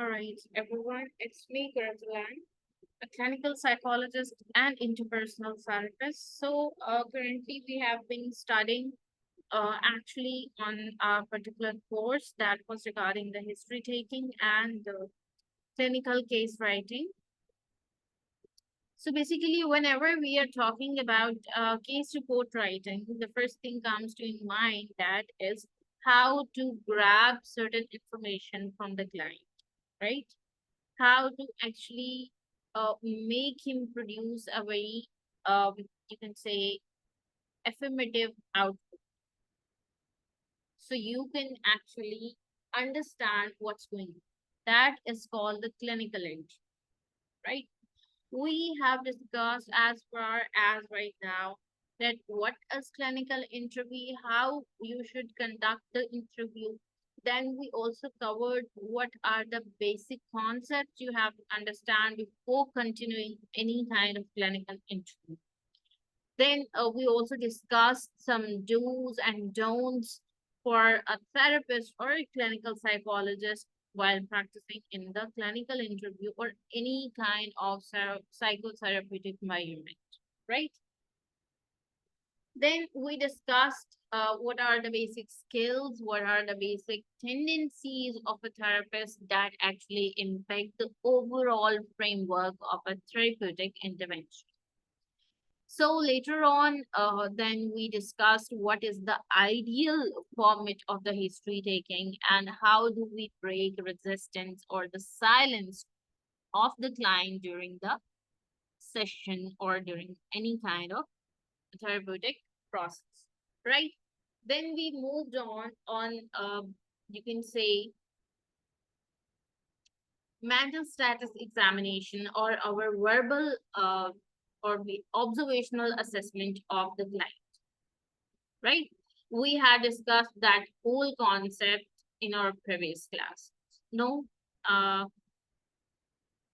All right, everyone, it's me, Quratulain, a clinical psychologist and interpersonal therapist. Currently, we have been studying actually on a particular course that was regarding the history taking and the clinical case writing. So, basically, whenever we are talking about case report writing, the first thing comes to in mind that is how to grab certain information from the client, right? How to actually make him produce a very you can say affirmative output, so you can actually understand what's going on. That is called the clinical entry, right? We have discussed as far as right now that what is clinical interview, how you should conduct the interview. Then we also covered what are the basic concepts you have to understand before continuing any kind of clinical interview. Then we also discussed some do's and don'ts for a therapist or a clinical psychologist while practicing in the clinical interview or any kind of psychotherapeutic environment, right? Then we discussed what are the basic skills, what are the basic tendencies of a therapist that actually impact the overall framework of a therapeutic intervention. So later on, then we discussed what is the ideal format of the history taking and how do we break resistance or the silence of the client during the session or during any kind of therapeutic process, right? Then we moved on you can say mental status examination or our verbal or the observational assessment of the client, right? We had discussed that whole concept in our previous class. No, uh,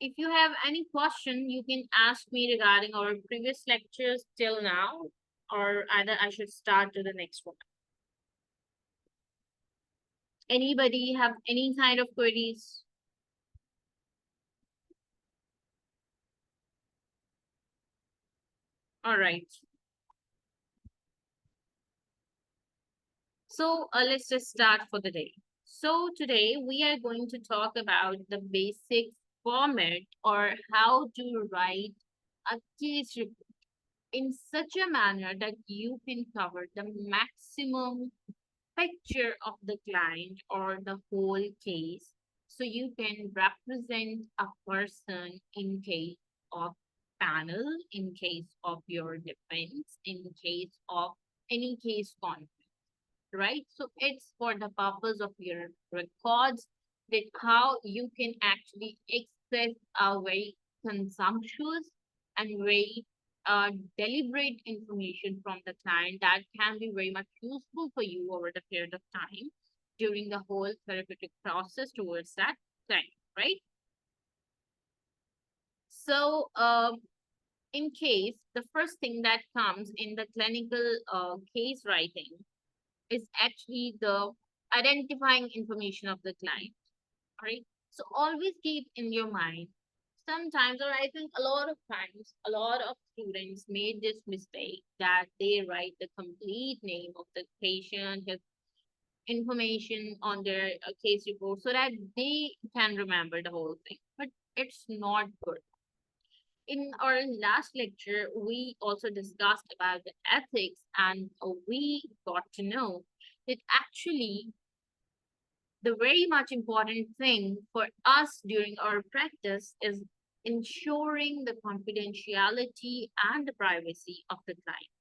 if you have any question, you can ask me regarding our previous lectures till now, or either I should start to the next one. Anybody have any kind of queries? All right. So let's just start for the day. So today we are going to talk about the basic format or how to write a case report in such a manner that you can cover the maximum picture of the client or the whole case, so you can represent a person in case of panel, in case of your defense, in case of any case conflict, right? So it's for the purpose of your records, that how you can actually access a very consumptuous and very deliberate information from the client that can be very much useful for you over the period of time during the whole therapeutic process towards that client, right? So in case, the first thing that comes in the clinical case writing is actually the identifying information of the client, right? So always keep in your mind, sometimes, or I think a lot of times, a lot of students made this mistake that they write the complete name of the patient, his information on their case report so that they can remember the whole thing. But it's not good. In our last lecture, we also discussed about the ethics, and we got to know that actually the very much important thing for us during our practice is ensuring the confidentiality and the privacy of the client.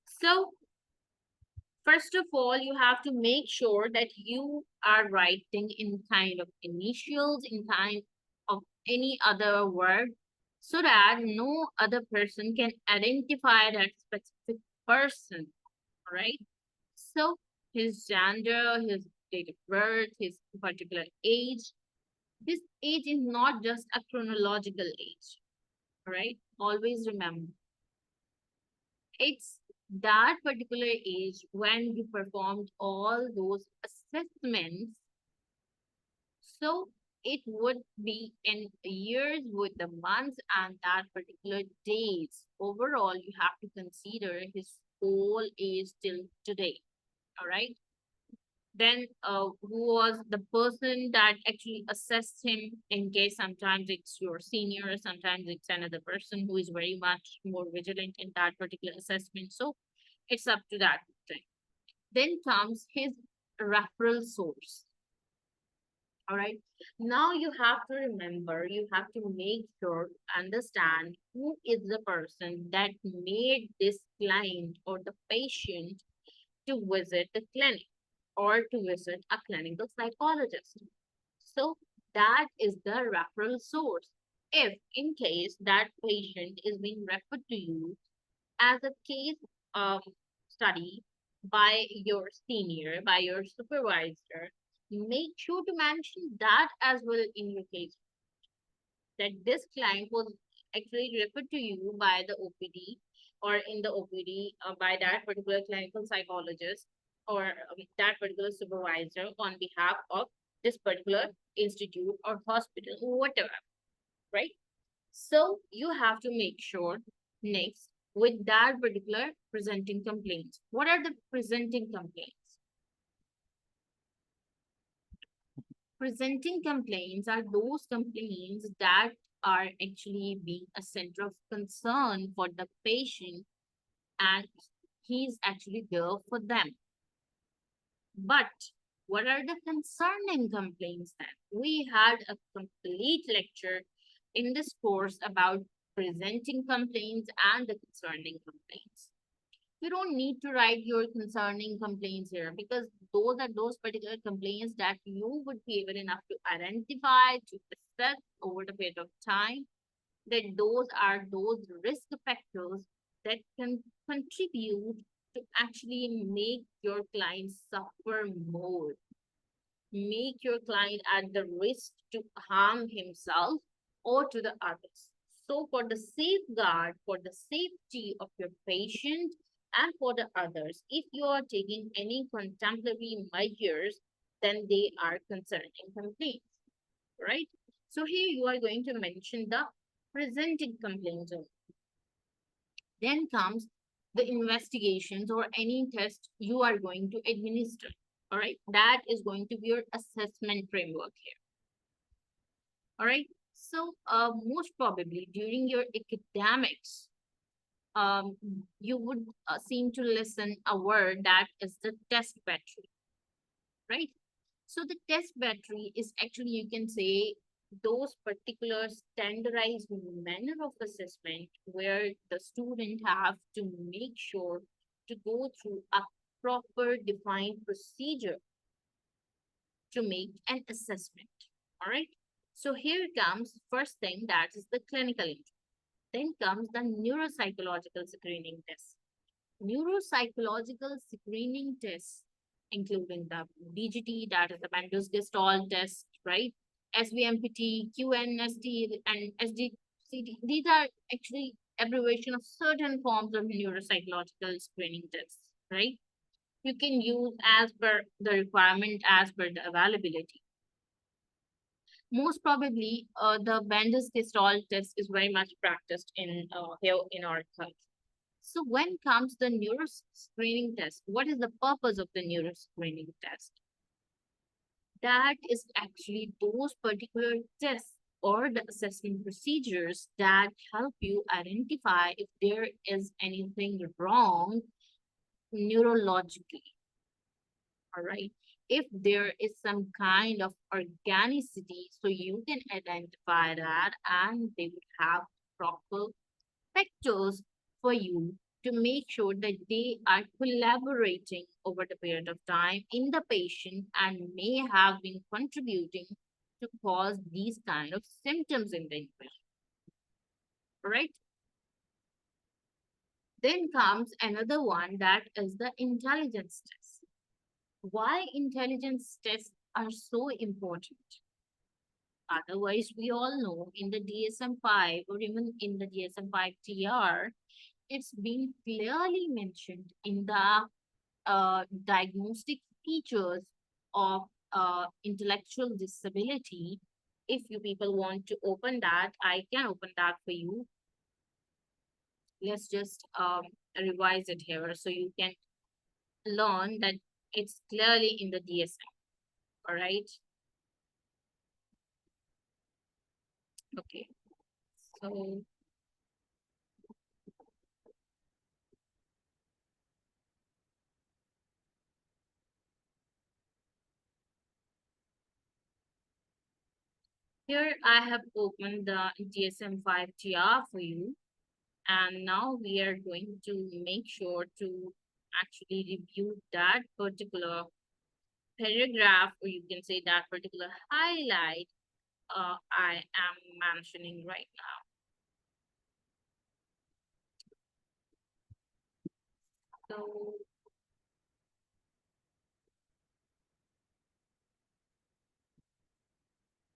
So, first of all, you have to make sure that you are writing in kind of initials, in kind of any other word, so that no other person can identify that specific person, right? So his gender, his date of birth, his particular age. This age is not just a chronological age, right? Always remember, it's that particular age when you performed all those assessments. So it would be in years with the months and that particular days. Overall, you have to consider his whole age till today. All right. Then, who was the person that actually assessed him? In case sometimes it's your senior, sometimes it's another person who is very much more vigilant in that particular assessment. So it's up to that thing. Then comes his referral source. All right. Now you have to remember, you have to make sure, understand who is the person that made this client or the patient to visit the clinic or to visit a clinical psychologist. So that is the referral source. If in case that patient is being referred to you as a case study by your senior, by your supervisor, make sure to mention that as well in your case, that this client was actually referred to you by the OPD or in the OPD by that particular clinical psychologist or that particular supervisor on behalf of this particular institute or hospital or whatever, right? So you have to make sure next with that particular presenting complaints. What are the presenting complaints? Presenting complaints are those complaints that are actually being a center of concern for the patient and he's actually there for them. But what are the concerning complaints then? We had a complete lecture in this course about presenting complaints and the concerning complaints. You don't need to write your concerning complaints here because those are those particular complaints that you would be able enough to identify, to assess over the period of time, that those are those risk factors that can contribute to actually make your client suffer more, make your client at the risk to harm himself or to the others. So for the safeguard, for the safety of your patient and for the others, if you are taking any contemporary measures, then they are concerning complaints, right? So here you are going to mention the presenting complaints only. Then comes the investigations or any test you are going to administer. All right, that is going to be your assessment framework here. All right, so most probably during your academics, um, you would seem to listen a word that is the test battery, right? So the test battery is actually, you can say, those particular standardized manner of assessment where the student have to make sure to go through a proper defined procedure to make an assessment. All right. So here comes first thing, that is the clinical interview. Then comes the neuropsychological screening test. Neuropsychological screening tests, including the DGT, that is the Mendel's Gestalt test, right? SVMPT, QNST, and SDCT. These are actually abbreviation of certain forms of neuropsychological screening tests, right? You can use as per the requirement, as per the availability. Most probably, the Mendel's Gestalt test is very much practiced in here in our country. So when comes the neuro screening test, what is the purpose of the neuro screening test? That is actually those particular tests or the assessment procedures that help you identify if there is anything wrong neurologically. All right. If there is some kind of organicity, so you can identify that and they would have proper factors for you to make sure that they are collaborating over the period of time in the patient and may have been contributing to cause these kind of symptoms in the individual. Right? Then comes another one, that is the intelligence test. Why intelligence tests are so important? Otherwise, we all know in the DSM-5 or even in the DSM-5 TR, it's been clearly mentioned in the diagnostic features of intellectual disability. If you people want to open that, I can open that for you. Let's just revise it here so you can learn that it's clearly in the DSM. All right. Okay. So here I have opened the DSM-5 TR for you. And now we are going to make sure to actually review that particular paragraph, or you can say that particular highlight I am mentioning right now. So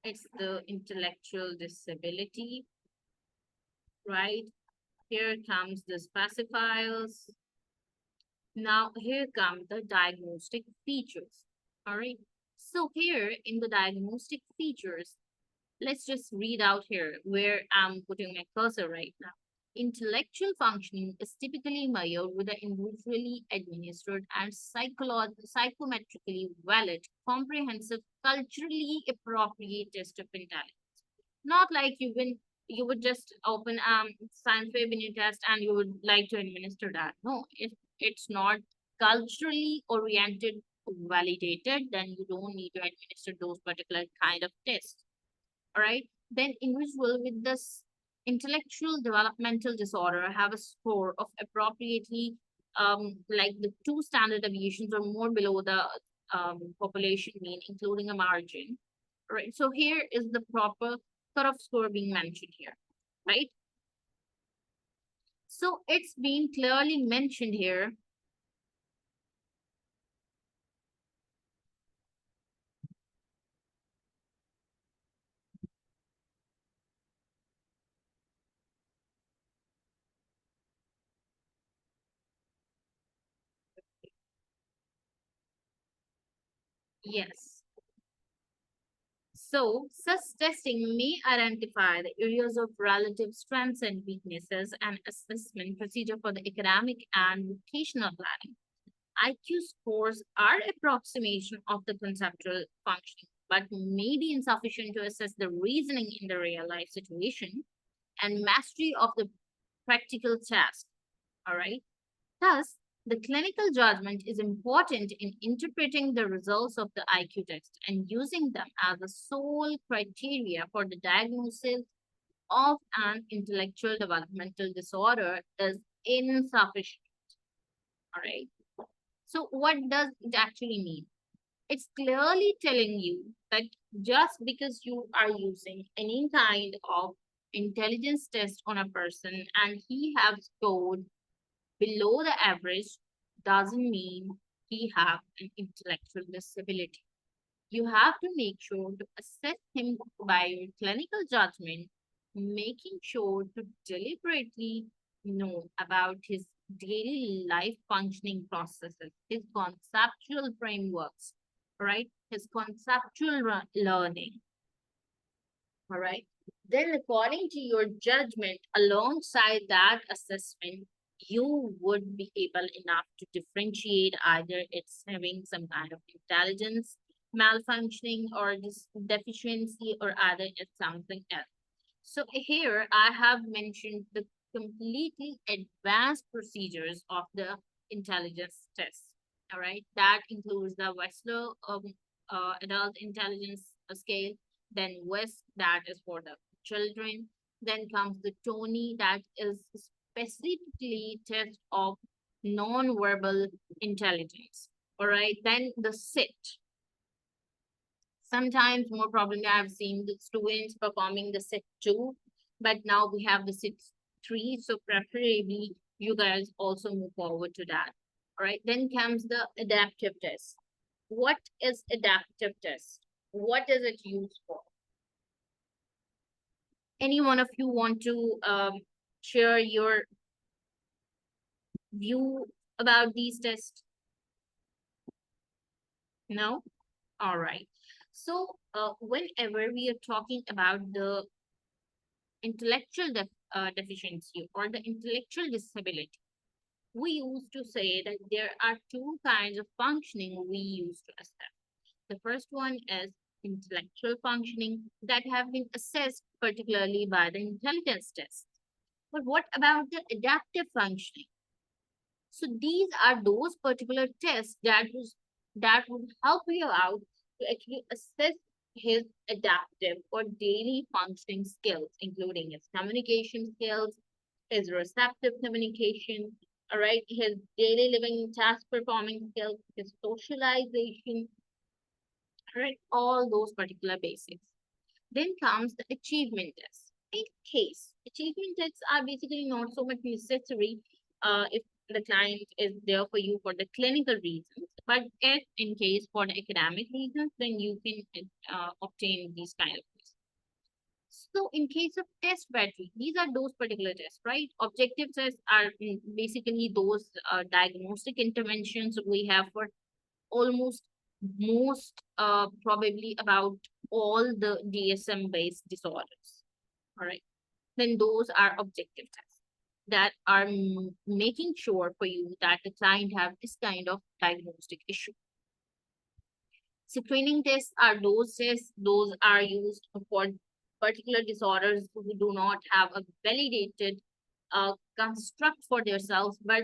it's the intellectual disability, right? Here comes the specifiers. Now here come the diagnostic features. All right. So here in the diagnostic features, let's just read out here where I'm putting my cursor right now. Intellectual functioning is typically measured with an individually administered and psychometrically valid, comprehensive, culturally appropriate test of intelligence. Not like you would just open science Febini test and you would like to administer that. No, if it's not culturally oriented, validated, then you don't need to administer those particular kind of tests. All right. Then individual with this intellectual developmental disorder have a score of appropriately like the two standard deviations or more below the population mean, including a margin. Right. So here is the proper cutoff score being mentioned here, right? So it's being clearly mentioned here. Yes. So, such testing may identify the areas of relative strengths and weaknesses and assessment procedure for the academic and vocational planning. IQ scores are approximation of the conceptual functioning, but may be insufficient to assess the reasoning in the real life situation and mastery of the practical task. All right. Thus, the clinical judgment is important in interpreting the results of the IQ test and using them as the sole criteria for the diagnosis of an intellectual developmental disorder is insufficient. All right. So, what does it actually mean? It's clearly telling you that just because you are using any kind of intelligence test on a person and he has scored below the average doesn't mean he have an intellectual disability. You have to make sure to assess him by your clinical judgment, making sure to deliberately know about his daily life functioning processes, his conceptual frameworks, right? His conceptual learning, all right? Then, according to your judgment, alongside that assessment, you would be able enough to differentiate either it's having some kind of intelligence malfunctioning or this deficiency or either it's something else. So here I have mentioned the completely advanced procedures of the intelligence test. All right, that includes the Wessler adult intelligence scale, then WEST that is for the children, then comes the Tony that is specifically test of non-verbal intelligence. All right, then the SIT. Sometimes more probably I've seen the students performing the SIT 2, but now we have the SIT 3. So preferably you guys also move forward to that. All right, then comes the adaptive test. What is adaptive test? What is it used for? Any one of you want to share your view about these tests? No? All right. So, whenever we are talking about the deficiency or the intellectual disability, we used to say that there are two kinds of functioning we used to assess. The first one is intellectual functioning that have been assessed particularly by the intelligence test. But what about the adaptive functioning? So these are those particular tests that would help you out to actually assess his adaptive or daily functioning skills, including his communication skills, his receptive communication, all right, his daily living task performing skills, his socialization, all right, all those particular basics. Then comes the achievement test. In case achievement tests are basically not so much necessary if the client is there for you for the clinical reasons, but if in case for the academic reasons, then you can obtain these kind of tests. So in case of test battery, these are those particular tests, right? Objective tests are basically those diagnostic interventions we have for almost most probably about all the DSM based disorders. All right. Then those are objective tests that are making sure for you that the client have this kind of diagnostic issue. Screening tests are those tests, those are used for particular disorders who do not have a validated construct for themselves, but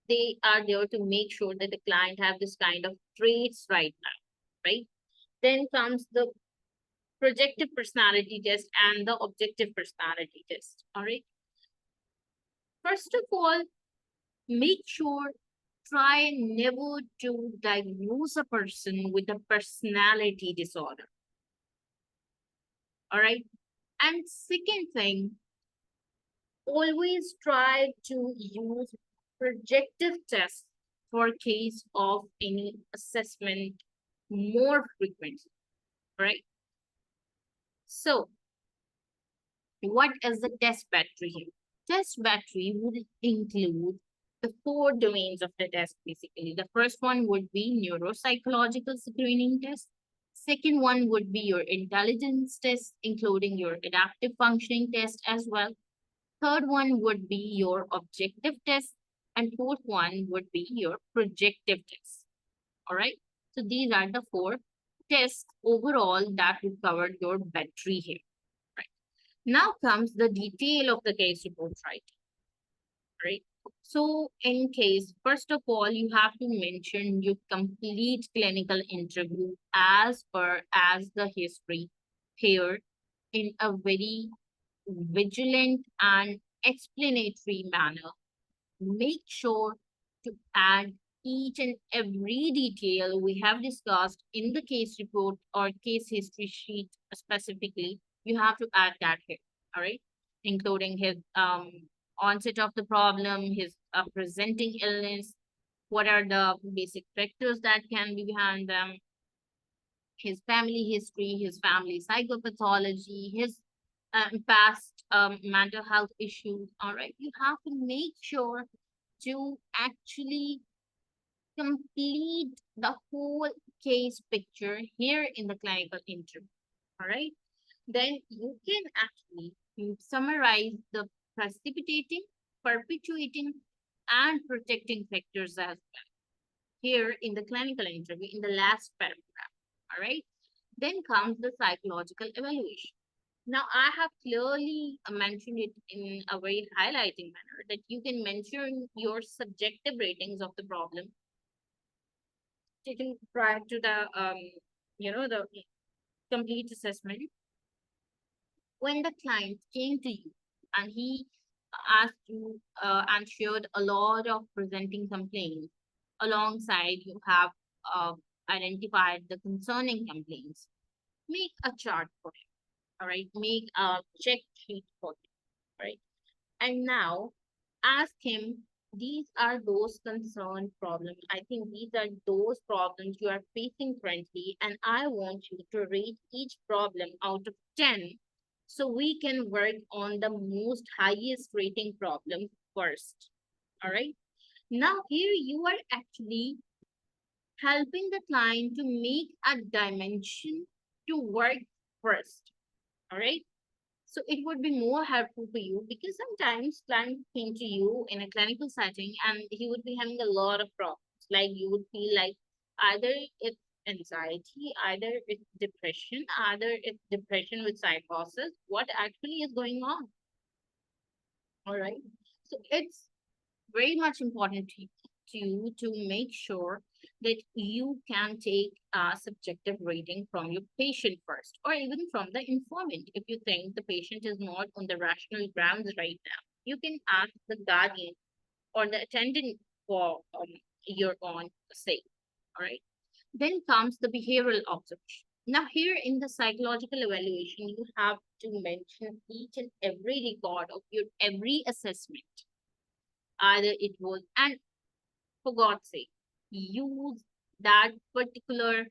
they are there to make sure that the client have this kind of traits right now, right? Then comes the projective personality test and the objective personality test. All right. First of all, make sure try never to diagnose a person with a personality disorder. All right. And second thing, always try to use projective tests for case of any assessment more frequently. All right. So what is the test battery here? Test battery would include the four domains of the test basically. The first one would be neuropsychological screening test. Second one would be your intelligence test, including your adaptive functioning test as well. Third one would be your objective test. And fourth one would be your projective test. All right. So these are the four tests overall that would cover your battery here. Right. Now comes the detail of the case report writing, right? So in case, first of all, you have to mention your complete clinical interview as per as the history here in a very vigilant and explanatory manner. Make sure to add each and every detail we have discussed in the case report or case history sheet specifically. You have to add that here, all right? Including his onset of the problem, his presenting illness, what are the basic factors that can be behind them, his family history, his family psychopathology, his past mental health issues. All right, you have to make sure to actually complete the whole case picture here in the clinical interview. All right, then you can actually summarize the precipitating, perpetuating, and protecting factors as well here in the clinical interview in the last paragraph. All right. Then comes the psychological evaluation. Now, I have clearly mentioned it in a very highlighting manner that you can mention your subjective ratings of the problem taken prior to the complete assessment. When the client came to you and he asked you and shared a lot of presenting complaints, alongside you have uh, identified the concerning complaints, make a chart for him. All right, make a check sheet for him. Right, and now ask him, these are those concerned problems. I think these are those problems you are facing currently, and I want you to rate each problem out of 10 so we can work on the most highest rating problem first. All right. Now, here you are actually helping the client to make a dimension to work first. All right. So it would be more helpful for you because sometimes client came to you in a clinical setting and he would be having a lot of problems. Like you would feel like either it's anxiety, either it's depression, either it's depression with psychosis. What actually is going on? All right. So it's very much important to you to make sure that you can take a subjective rating from your patient first, or even from the informant. If you think the patient is not on the rational grounds right now, you can ask the guardian or the attendant for your own sake. All right. Then comes the behavioral observation. Now, here in the psychological evaluation, you have to mention each and every record of your every assessment. Either it was, and for God's sake, use that particular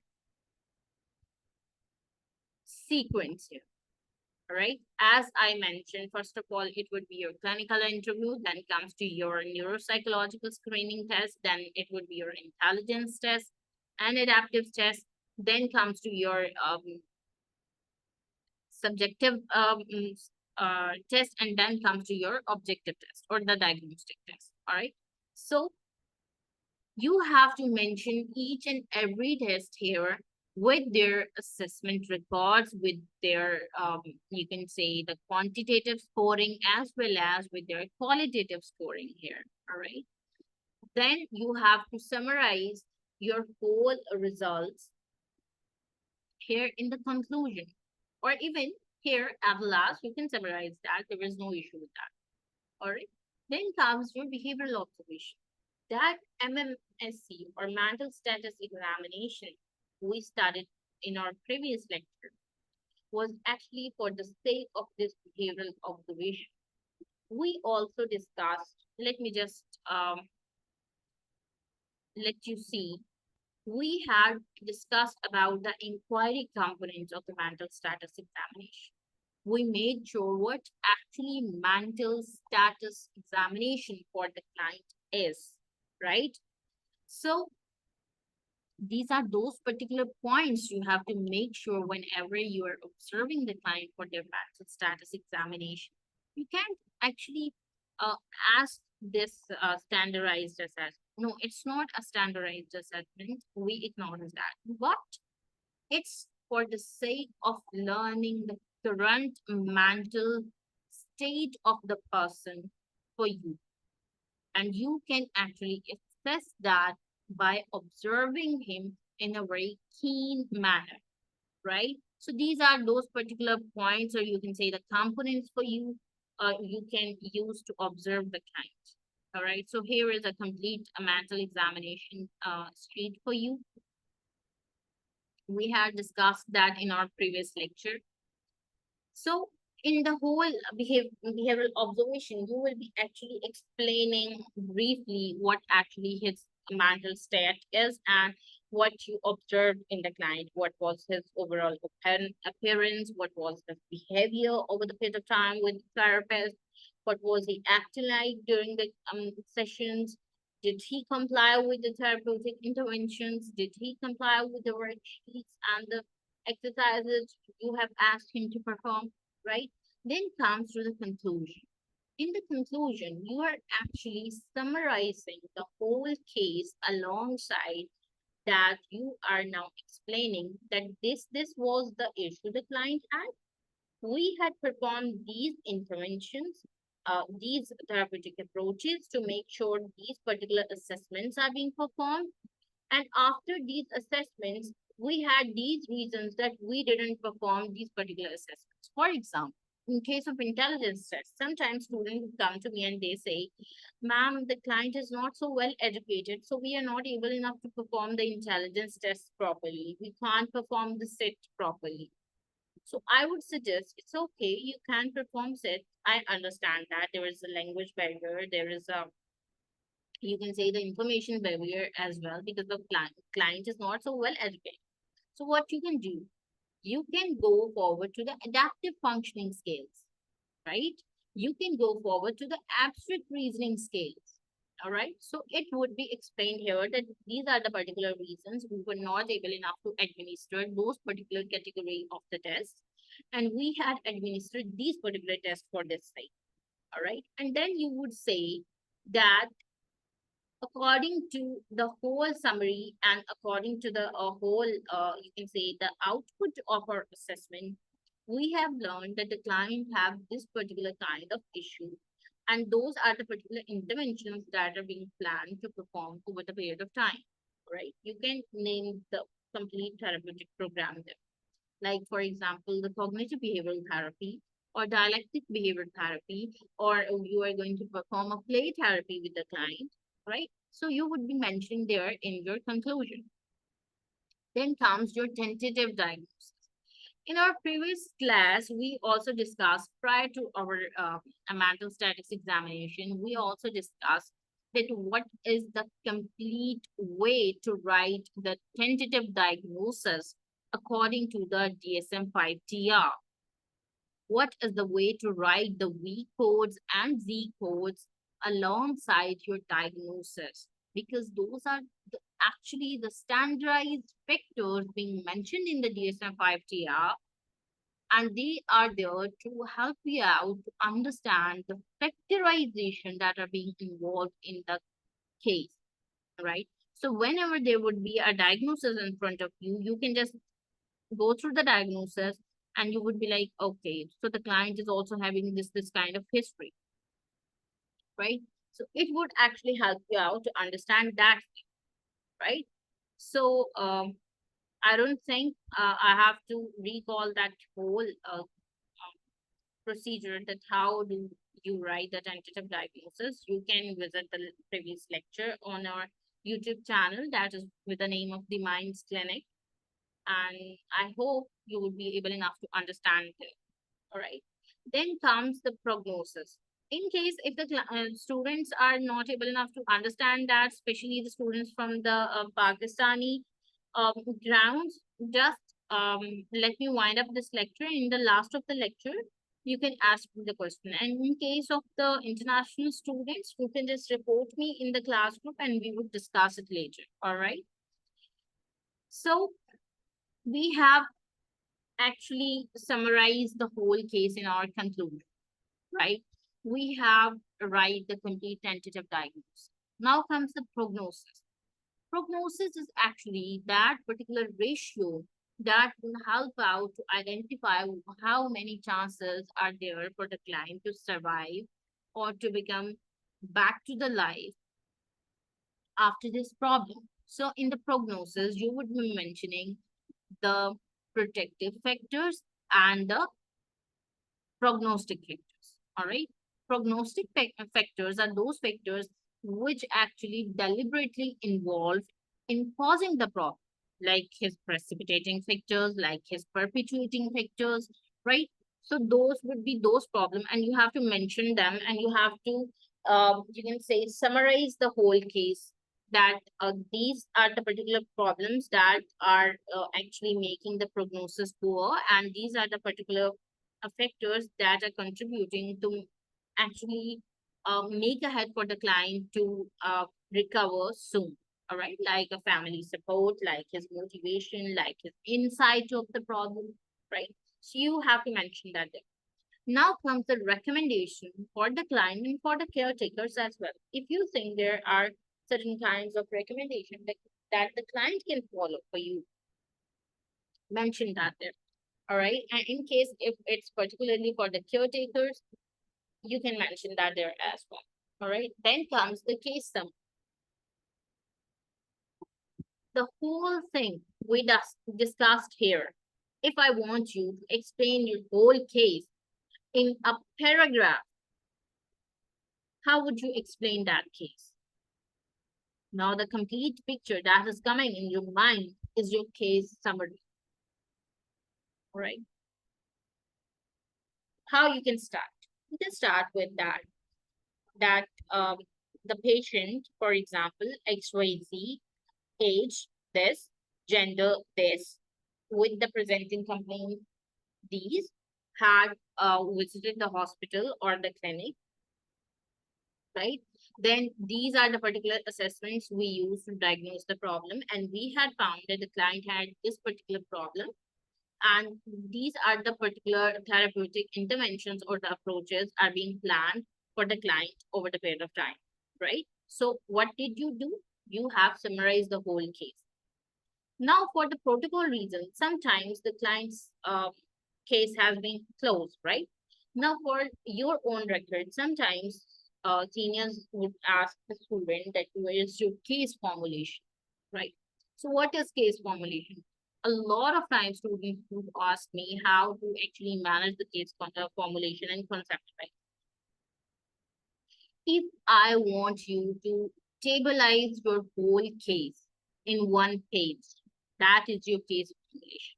sequence here. All right. As I mentioned, first of all, it would be your clinical interview, then comes to your neuropsychological screening test, then it would be your intelligence test and adaptive test, then comes to your subjective test, and then comes to your objective test or the diagnostic test. All right. So you have to mention each and every test here with their assessment records, with their, you can say, the quantitative scoring as well as with their qualitative scoring here. All right. Then you have to summarize your whole results here in the conclusion, or even here at last, you can summarize that. There is no issue with that. All right. Then comes your behavioral observation. That MMSC or mental status examination we studied in our previous lecture was actually for the sake of this behavioral observation. We also discussed, let me just let you see, we had discussed about the inquiry components of the mental status examination. We made sure what actually mental status examination for the client is, right? So these are those particular points you have to make sure whenever you are observing the client for their mental status examination. You can't actually uh, ask this standardized assessment. No, it's not a standardized assessment. We acknowledge that. But it's for the sake of learning the current mental state of the person for you. And you can actually assess that by observing him in a very keen manner, right? So these are those particular points, or you can say the components for you, you can use to observe the client. All right. So here is a complete mental examination sheet for you. We had discussed that in our previous lecture. So in the whole behavioral observation, you will be actually explaining briefly what actually his mental state is and what you observed in the client, what was his overall appearance, what was his behavior over the period of time with the therapist, what was he acting like during the sessions, did he comply with the therapeutic interventions, did he comply with the worksheets and the exercises you have asked him to perform, right? Then comes to the conclusion. In the conclusion, you are actually summarizing the whole case alongside that you are now explaining that this was the issue the client had. We had performed these interventions, these therapeutic approaches to make sure these particular assessments are being performed, and after these assessments, we had these reasons that we didn't perform these particular assessments. For example, in case of intelligence tests, sometimes students come to me and they say, ma'am, the client is not so well educated, so we are not able enough to perform the intelligence test properly. We can't perform the SIT properly. So I would suggest it's okay, you can perform SIT. I understand that there is a language barrier, there is a, you can say, the information barrier as well, because the client is not so well educated. So what you can do, you can go forward to the adaptive functioning scales, right? You can go forward to the abstract reasoning scales. All right. So it would be explained here that these are the particular reasons we were not able enough to administer those particular category of the test. And we had administered these particular tests for this site. All right. And then you would say that according to the whole summary and according to the whole, you can say the output of our assessment, we have learned that the client have this particular kind of issue. And those are the particular interventions that are being planned to perform over the period of time, right? You can name the complete therapeutic program there. Like, for example, the cognitive behavioral therapy or dialectic behavior therapy, or you are going to perform a play therapy with the client, right? So you would be mentioning there in your conclusion. Then comes your tentative diagnosis. In our previous class, we also discussed prior to our mental status examination, we also discussed that what is the complete way to write the tentative diagnosis according to the DSM-5 TR. What is the way to write the V codes and Z codes alongside your diagnosis? Because those are actually the standardized factors being mentioned in the DSM-5 TR, and they are there to help you out to understand the factorization that are being involved in the case, right? So whenever there would be a diagnosis in front of you, you can just go through the diagnosis and you would be like, okay, so the client is also having this kind of history, right? So it would actually help you out to understand that, right? So I don't think I have to recall that whole procedure, that how do you write the tentative diagnosis. You can visit the previous lecture on our YouTube channel that is with the name of the Minds Clinic, and I hope you will be able enough to understand it. All right. Then comes the prognosis. In case if the students are not able enough to understand that, especially the students from the Pakistani um, grounds, just let me wind up this lecture. In the last of the lecture, you can ask me the question. And in case of the international students, you can just report me in the class group and we would discuss it later. All right. So we have actually summarized the whole case in our conclusion, right? We have write the complete tentative diagnosis. Now comes the prognosis. Prognosis is actually that particular ratio that will help out to identify how many chances are there for the client to survive or to become back to the life after this problem. So in the prognosis, you would be mentioning the protective factors and the prognostic factors. All right. Prognostic factors are those factors which actually deliberately involve in causing the problem, like his precipitating factors, like his perpetuating factors, right? So those would be those problems, and you have to mention them, and you have to, you can say, summarize the whole case. That these are the particular problems that are actually making the prognosis poor, and these are the particular factors that are contributing to actually make ahead for the client to recover soon. All right, like a family support, like his motivation, like his insight of the problem, right? So you have to mention that there. Now comes the recommendation for the client and for the caretakers as well. If you think there are certain kinds of recommendation that the client can follow for you, mention that there. All right. And in case if it's particularly for the caretakers, you can mention that there as well. All right. Then comes the case summary. The whole thing we discussed here. If I want you to explain your whole case in a paragraph, how would you explain that case? Now, the complete picture that is coming in your mind is your case summary. All right. How you can start? You can start with that the patient, for example, XYZ, age this, gender this, with the presenting complaint these, had visited the hospital or the clinic right? Then these are the particular assessments we use to diagnose the problem. And we had found that the client had this particular problem. And these are the particular therapeutic interventions or the approaches are being planned for the client over the period of time, right? So what did you do? You have summarized the whole case. Now, for the protocol reason, sometimes the client's case has been closed, right? Now, for your own record, sometimes seniors would ask the student that where is your case formulation, right? So, what is case formulation? A lot of times, students would ask me how to actually manage the case formulation and conceptualize. If I want you to stabilize your whole case in one page, that is your case formulation.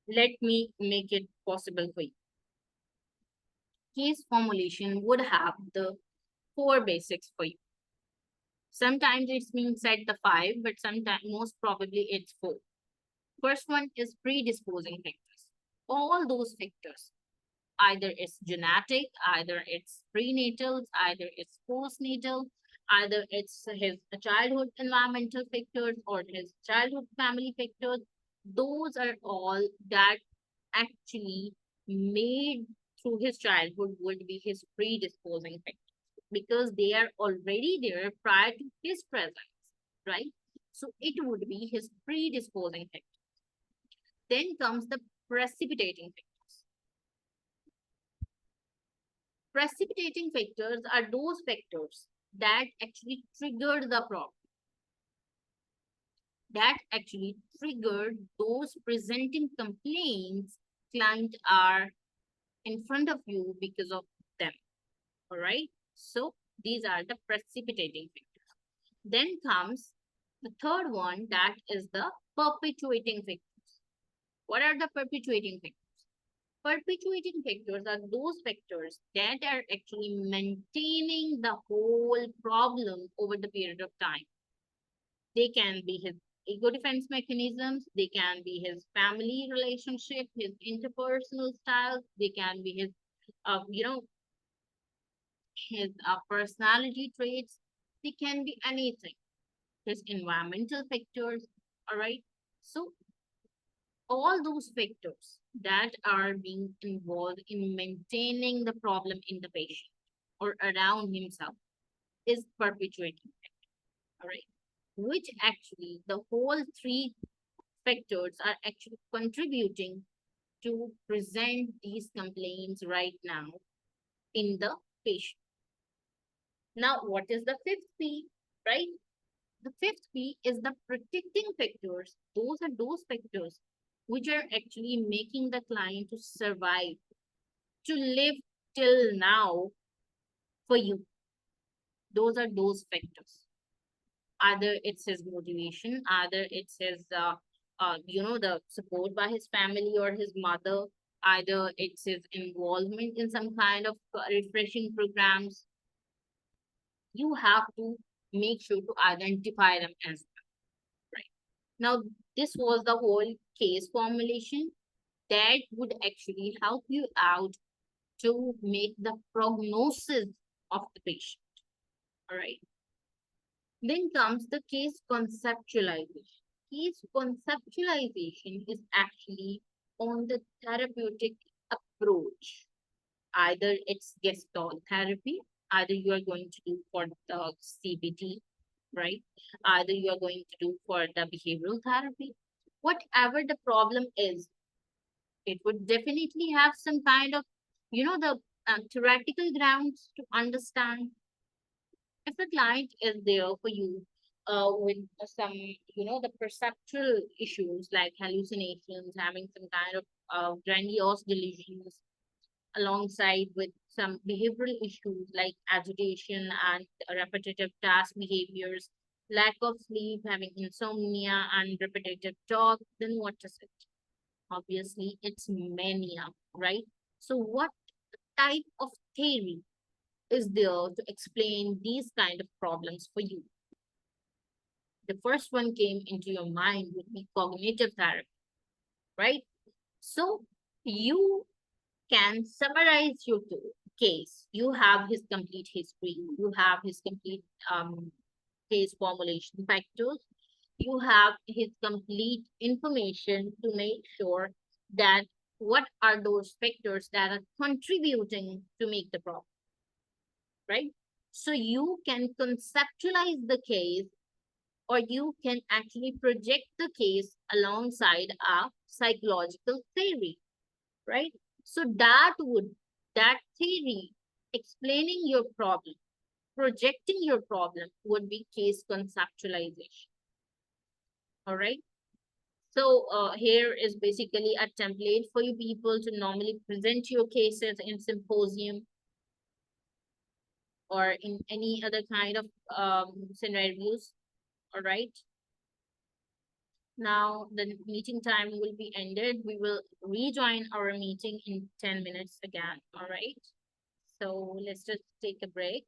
Let me make it possible for you. Case formulation would have the four basics for you. Sometimes it's being said the five, but sometimes most probably it's four. First one is predisposing factors. All those factors, either it's genetic, either it's prenatal, either it's postnatal, either it's his childhood environmental factors or his childhood family factors. Those are all that actually made through his childhood would be his predisposing factors because they are already there prior to his presence, right? So it would be his predisposing factor. Then comes the precipitating factors. Precipitating factors are those factors that actually triggered the problem, that actually triggered those presenting complaints client are in front of you because of them. All right. So these are the precipitating factors. Then comes the third one, that is the perpetuating factors. What are the perpetuating factors? Perpetuating factors are those factors that are actually maintaining the whole problem over the period of time. They can be his ego defense mechanisms, they can be his family relationship, his interpersonal styles, they can be his, you know, his personality traits, they can be anything, his environmental factors, all right? So all those factors that are being involved in maintaining the problem in the patient or around himself is perpetuating factor, all right? Which actually the whole three factors are actually contributing to present these complaints right now in the patient. Now, what is the fifth P, right? The fifth P is the protecting factors. Those are those factors which are actually making the client to survive, to live till now for you. Those are those factors. Either it's his motivation, either it's his, the support by his family or his mother, either it's his involvement in some kind of refreshing programs. You have to make sure to identify them as well, right? Now, this was the whole case formulation that would actually help you out to make the prognosis of the patient. All right. Then comes the case conceptualization. Case conceptualization is actually on the therapeutic approach. Either it's gestalt therapy, either you are going to do for the CBT, right? Either you are going to do for the behavioral therapy. Whatever the problem is, it would definitely have some kind of, the theoretical grounds to understand. If the client is there for you with some, the perceptual issues like hallucinations, having some kind of grandiose delusions, alongside with some behavioral issues like agitation and repetitive task behaviors, lack of sleep, having insomnia and repetitive talk, then what is it? Obviously, it's mania, right? So, what type of theory is there to explain these kind of problems for you? The first one came into your mind would be cognitive therapy, right? So, you can summarize your tool. case. You have his complete history. You have his complete case formulation factors. You have his complete information to make sure that what are those factors that are contributing to make the problem, right? So you can conceptualize the case, or you can actually project the case alongside a psychological theory, right? So that theory explaining your problem, projecting your problem would be case conceptualization. All right. So here is basically a template for you people to normally present your cases in symposium or in any other kind of scenarios. All right. Now the meeting time will be ended. We will rejoin our meeting in 10 minutes again. All right. So let's just take a break.